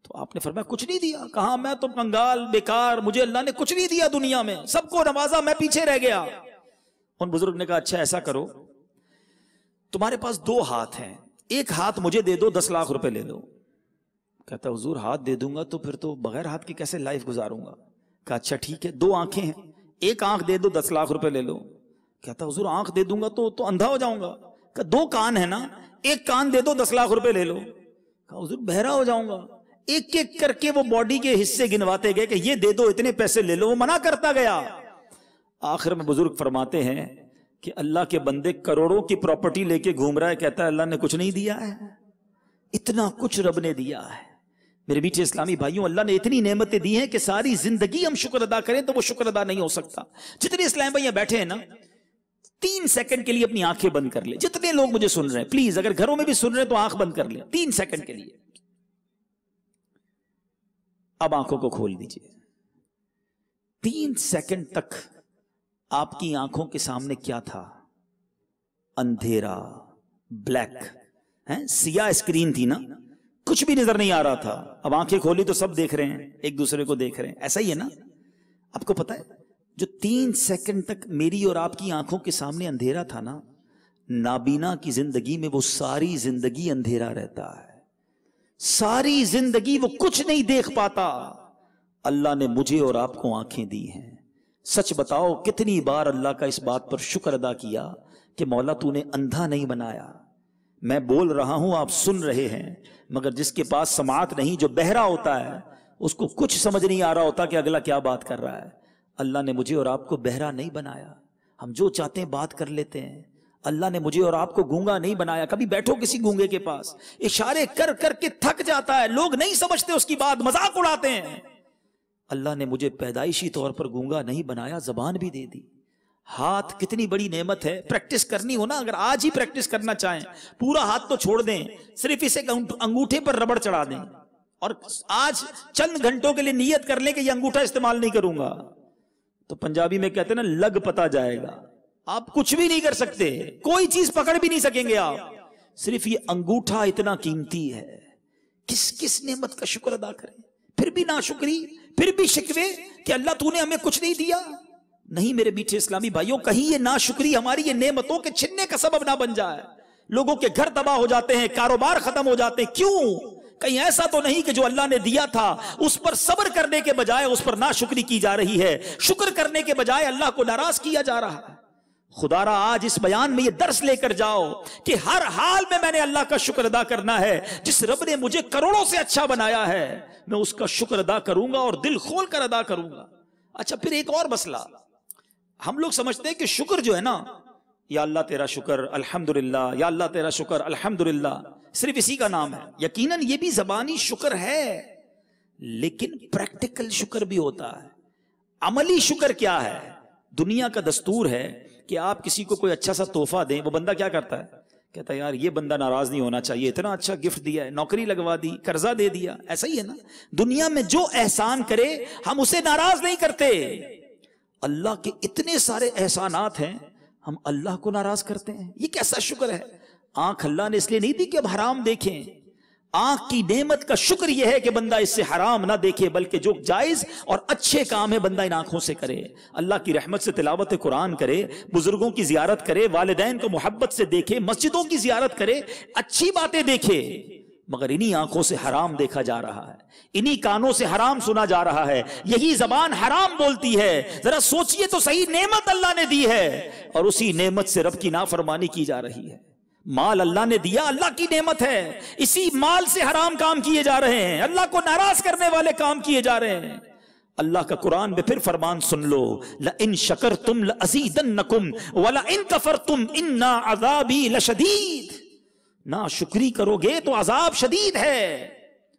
تو آپ نے فرمایا کچھ نہیں دیا؟ کہاں، میں تو کنگال بیکار، مجھے اللہ نے کچھ نہیں دیا دنیا میں، سب کو نوازا، میں پیچھے رہ گیا۔ ان بزرگ نے کہا اچھا ایسا کرو، تمہارے پاس 2 ہاتھ ہیں، ایک ہاتھ مجھے دے دو، 10 لاکھ روپے لے لو۔ کہتا حضور ہاتھ دے دوں گا تو پھر تو بغیر ہاتھ کی کیسے لائف گزاروں گا؟ کہا اچھا ٹھیک ہے، 2 آنکھیں ہیں، ایک آنکھ دے دو، 10 لاکھ روپے لے لو۔ کہتا حضور آنکھ دے دوں گا تو اندھا ہو جاؤں گا۔ کہا 2 کان ہے نا، ایک کان دے دو، 10 لاکھ روپے لے لو۔ کہا حضور بہرا ہو جاؤں گا۔ ایک ایک کر کے وہ باڈی کے حصے گنواتے گئے کہ یہ دے دو، اتنے پیسے لے لو، وہ منع کرتا گیا۔ آخر میں بزرگ فرماتے ہیں کہ اللہ کے بندے کروڑوں کی پراپرٹی لے کے گھوم رہا ہے، کہتا ہے اللہ نے کچھ نہیں دیا ہے، اتنا کچھ رب نے دیا ہے۔ میرے میٹھے اسلامی بھائیوں، اللہ نے اتنی نعمتیں دی ہیں کہ ساری زندگی ہم شکر ادا کریں تو وہ شکر ادا نہیں ہو سکتا۔ جتنے اسلام بھائی بیٹھے ہیں نا، 3 سیکنڈ کے لیے اپنی آنکھیں بند کر لیں۔ جتنے لوگ مجھے سن رہے ہیں پلیز، اگر گھروں میں بھی سن رہے ہیں تو آنکھ بند کر لیں 3 سیکنڈ کے لیے۔ اب آنکھوں کو کھول دیجئے۔ 3 سیکنڈ تک آپ کی آنکھوں کے سامنے کیا تھا؟ اندھیرا، بلیک، سیاہ اسکرین تھی نا، کچھ بھی نظر نہیں آ رہا تھا۔ اب آنکھیں کھولی تو سب دیکھ رہے ہیں، ایک دوسرے کو دیکھ رہے ہیں، ایسا ہی ہے نا؟ آپ کو پتا ہے جو 3 سیکنڈ تک میری اور آپ کی آنکھوں کے سامنے اندھیرا تھا نا، نابینا کی زندگی میں وہ ساری زندگی اندھیرا رہتا ہے، ساری زندگی وہ کچھ نہیں دیکھ پاتا۔ اللہ نے مجھے اور آپ کو آنکھیں دی ہیں۔ سچ بتاؤ کتنی بار اللہ کا اس بات پر شکر ادا کیا کہ مولا تو نے اندھا نہیں بنایا۔ میں بول رہا ہوں، آپ سن رہے ہیں، مگر جس کے پاس سماعت نہیں، جو بہرا ہوتا ہے، اس کو کچھ سمجھ نہیں آ رہا ہوتا کہ اگلا کیا بات کر رہا ہے۔ اللہ نے مجھے اور آپ کو بہرا نہیں بنایا، ہم جو چاہتے ہیں بات کر لیتے ہیں۔ اللہ نے مجھے اور آپ کو گونگا نہیں بنایا۔ کبھی بیٹھو کسی گونگے کے پاس، اشارے کر کر کے تھک جاتا ہے، لوگ نہیں سمجھتے اس کی بات، مذاق اڑاتے ہیں۔ اللہ نے مجھے پیدائشی طور پر گونگا نہیں بنایا، زبان بھی دے دی۔ ہاتھ کتنی بڑی نعمت ہے، پریکٹس کرنی ہو نا، اگر آج ہی پریکٹس کرنا چاہیں، پورا ہاتھ تو چھوڑ دیں، صرف اسے انگوٹھے پر ربڑ چڑھا دیں اور آج چند گھنٹوں کے لیے نیت کر لیں کہ یہ انگوٹھا استعمال نہیں کروں گا، تو پنجابی میں کہتے ہیں نا، لگ پتا جائے گا۔ آپ کچھ بھی نہیں کر سکتے، کوئی چیز پکڑ بھی نہیں سکیں گے آپ، صرف یہ انگوٹھا اتنا قیمتی ہے۔ کس نعمت کا شکر ادا کریں، پھر بھی ناشکری، پھر بھی شکوے کہ اللہ تو نے ہمیں کچھ نہیں دیا۔ نہیں میرے میٹھے اسلامی بھائیوں، کہیں یہ ناشکری ہماری یہ نعمتوں کے چھننے کا سبب نہ بن جائے۔ لوگوں کے گھر تباہ ہو جاتے ہیں، کاروبار ختم ہو جاتے ہیں، کیوں؟ کہیں ایسا تو نہیں کہ جو اللہ نے دیا تھا اس پر صبر کرنے کے بجائے اس پر ناشکری کی جا رہی ہے، شکر کرنے کے بجائے اللہ کو ناراض کیا جا رہا ہے۔ خدا را آج اس بیان میں یہ درس لے کر جاؤ کہ ہر حال میں نے اللہ کا شکر ادا کرنا ہے۔ جس رب نے مجھے کروڑوں سے اچھا بنایا ہے، میں اس کا شکر ادا کروں گا اور دل کھول کر ادا کروں گا۔ اچھا، پھر ایک اور مسئلہ، ہم لوگ سمجھتے ہیں کہ شکر جو ہے نا، یا اللہ تیرا شکر الحمدللہ، یا اللہ تیرا شکر الحمدللہ، صرف اسی کا نام ہے۔ یقیناً یہ بھی زبانی شکر ہے، لیکن پریکٹیکل شکر بھی ہوتا ہے۔ عملی شکر کیا ہے؟ دنیا کا دستور ہے کہ آپ کسی کو کوئی اچھا سا تحفہ دیں، وہ بندہ کیا کرتا ہے؟ کہتا ہے یار یہ بندہ ناراض نہیں ہونا چاہیے، اتنا اچھا گفٹ دیا ہے، نوکری لگوا دی، قرضہ دے دیا۔ ایسا ہی ہے نا، دنیا میں جو احسان کرے ہم اسے ناراض نہیں کرتے۔ اللہ کے اتنے سارے احسانات ہیں، ہم اللہ کو ناراض کرتے ہیں۔ یہ کیسا شکر ہے؟ آنکھ اللہ نے اس لیے نہیں دی کہ اب حرام دیکھیں۔ آنکھ کی نعمت کا شکر یہ ہے کہ بندہ اس سے حرام نہ دیکھے، بلکہ جو جائز اور اچھے کام ہے بندہ ان آنکھوں سے کرے۔ اللہ کی رحمت سے تلاوت قرآن کرے، بزرگوں کی زیارت کرے، والدین کو محبت سے دیکھے، مسجدوں کی زیارت کرے، اچھی باتیں دیکھے، مگر انہی آنکھوں سے حرام دیکھا جا رہا ہے، انہی کانوں سے حرام سنا جا رہا ہے، یہی زبان حرام بولتی ہے۔ ذرا سوچئے تو صحیح، نعمت اللہ نے دی ہے اور اسی نعمت سے رب کی نافرمانی کی جا رہی ہے۔ مال اللہ نے دیا، اللہ کی نعمت ہے، اسی مال سے حرام کام کیے جا رہے ہیں، اللہ کو ناراض کرنے والے کام کیے جا رہے ہیں۔ اللہ کا قرآن میں پھر فرمان سن لو، لَإِن شَكَرْتُمْ لَأَزِيدَنَّكُمْ وَلَإِن كَفَرْتُمْ إِنَّ عَذَابِي لَشَدِيدٌ۔ نا شکری کرو گے تو عذاب شدید ہے۔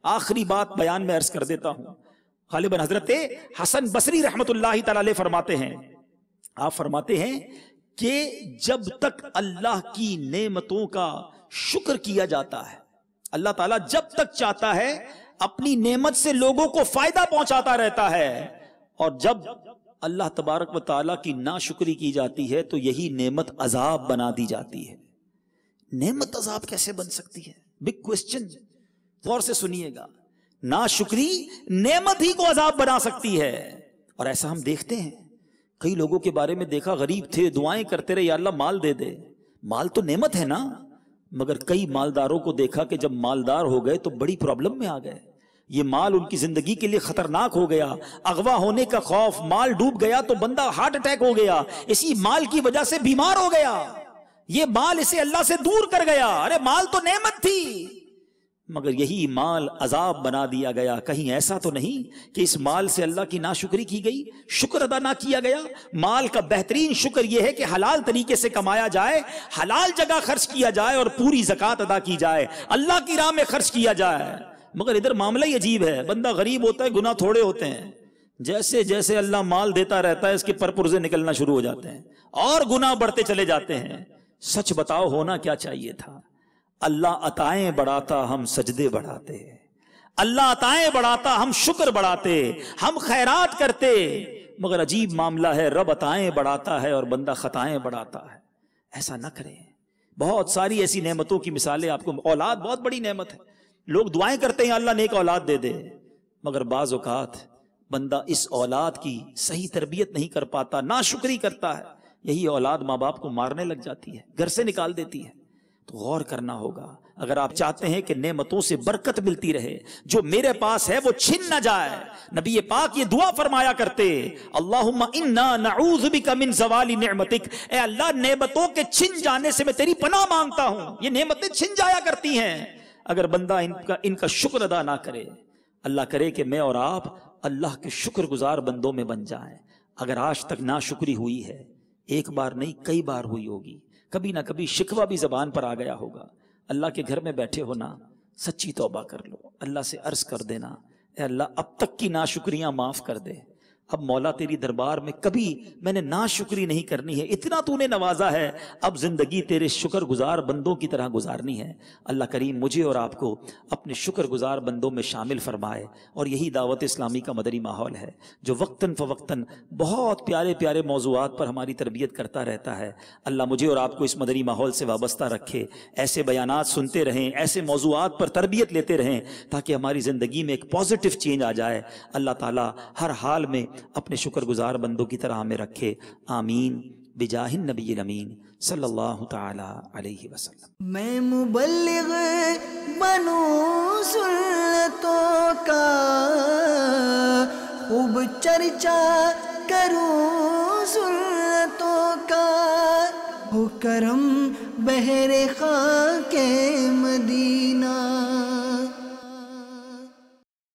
آخری بات بیان میں عرض کر دیتا ہوں، غالباً حضرت حسن بصری رحمت اللہ تعالی علیہ فرماتے ہیں، آپ فرماتے ہیں کہ جب تک اللہ کی نعمتوں کا شکر کیا جاتا ہے، اللہ تعالیٰ جب تک چاہتا ہے اپنی نعمت سے لوگوں کو فائدہ پہنچاتا رہتا ہے، اور جب اللہ تبارک و تعالیٰ کی ناشکری کی جاتی ہے تو یہی نعمت عذاب بنا دی جاتی ہے۔ نعمت عذاب کیسے بن سکتی ہے؟ بگ کوسچن، غور سے سنیے گا۔ ناشکری نعمت ہی کو عذاب بنا سکتی ہے، اور ایسا ہم دیکھتے ہیں۔ کئی لوگوں کے بارے میں دیکھا، غریب تھے، دعائیں کرتے رہے یا اللہ مال دے دے، مال تو نعمت ہے نا، مگر کئی مالداروں کو دیکھا کہ جب مالدار ہو گئے تو بڑی پرابلم میں آ گئے۔ یہ مال ان کی زندگی کے لیے خطرناک ہو گیا، اغوا ہونے کا خوف، مال ڈوب گیا تو بندہ ہارٹ اٹیک ہو گیا، اسی مال کی وجہ سے بیمار ہو گیا، یہ مال اسے اللہ سے دور کر گیا۔ ارے مال تو نعمت تھی، مگر یہی مال عذاب بنا دیا گیا۔ کہیں ایسا تو نہیں کہ اس مال سے اللہ کی ناشکری کی گئی، شکر ادا نہ کیا گیا؟ مال کا بہترین شکر یہ ہے کہ حلال طریقے سے کمایا جائے، حلال جگہ خرچ کیا جائے اور پوری زکوٰۃ ادا کی جائے، اللہ کی راہ میں خرچ کیا جائے۔ مگر ادھر معاملہ ہی عجیب ہے، بندہ غریب ہوتا ہے، گناہ تھوڑے ہوتے ہیں، جیسے جیسے اللہ مال دیتا رہتا ہے اس کے پرپرزے نکلنا شروع ہو جاتے ہیں اور گناہ بڑھتے چلے جاتے ہیں۔ سچ بتاؤ ہونا کیا چاہیے تھا؟ اللہ عطائیں بڑھاتا، ہم سجدے بڑھاتے، اللہ عطائیں بڑھاتا، ہم شکر بڑھاتے، ہم خیرات کرتے، مگر عجیب معاملہ ہے، رب عطائیں بڑھاتا ہے اور بندہ خطائیں بڑھاتا ہے۔ ایسا نہ کریں۔ بہت ساری ایسی نعمتوں کی مثالیں آپ کو، اولاد بہت بڑی نعمت ہے، لوگ دعائیں کرتے ہیں اللہ نیک اولاد دے دے، مگر بعض اوقات بندہ اس اولاد کی صحیح تربیت نہیں کر پاتا، ناشکری کرتا ہے، یہی اولاد ماں باپ کو مارنے لگ جاتی ہے، گھر سے نکال دیتی ہے۔ تو غور کرنا ہوگا، اگر آپ چاہتے ہیں کہ نعمتوں سے برکت ملتی رہے، جو میرے پاس ہے وہ چھن نہ جائے، نبی پاک یہ دعا فرمایا کرتے، اللہم انا نعوذ بک من زوال نعمتک، اے اللہ نعمتوں کے چھن جانے سے میں تیری پناہ مانگتا ہوں۔ یہ نعمتیں چھن جایا کرتی ہیں اگر بندہ ان کا شکر ادا نہ کرے۔ اللہ کرے کہ میں اور آپ اللہ کے شکر گزار بندوں میں بن جائیں۔ اگر آج تک ناشکری ہوئی ہے، ایک بار نہیں کئی بار ہوئی ہوگی، کبھی نہ کبھی شکوہ بھی زبان پر آ گیا ہوگا، اللہ کے گھر میں بیٹھے ہونا، سچی توبہ کر لو، اللہ سے عرض کر دینا، اے اللہ اب تک کی ناشکریاں معاف کر دے، اب مولا تیری دربار میں کبھی میں نے ناشکری نہیں کرنی ہے، اتنا تو نے نوازا ہے، اب زندگی تیرے شکر گزار بندوں کی طرح گزارنی ہے۔ اللہ کریم مجھے اور آپ کو اپنے شکر گزار بندوں میں شامل فرمائے، اور یہی دعوت اسلامی کا مدنی ماحول ہے جو وقتاً فوقتاً بہت پیارے پیارے موضوعات پر ہماری تربیت کرتا رہتا ہے۔ اللہ مجھے اور آپ کو اس مدنی ماحول سے وابستہ رکھے، ایسے بیانات سنتے رہیں، ایسے موضوعات پر تربیت لیتے رہیں تاکہ ہماری زندگی میں ایک پازیٹیو چینج آ جائے۔ اللہ تعالیٰ ہر حال میں اپنے شکر گزار بندوں کی طرح ہمیں رکھے، آمین بجاہ النبی الامین صلی اللہ تعالی علیہ وسلم۔ میں مبلغ بنوں سنتوں کا، خوب چرچا کروں سنتوں کا، ہو کرم بہر خاک مدینہ۔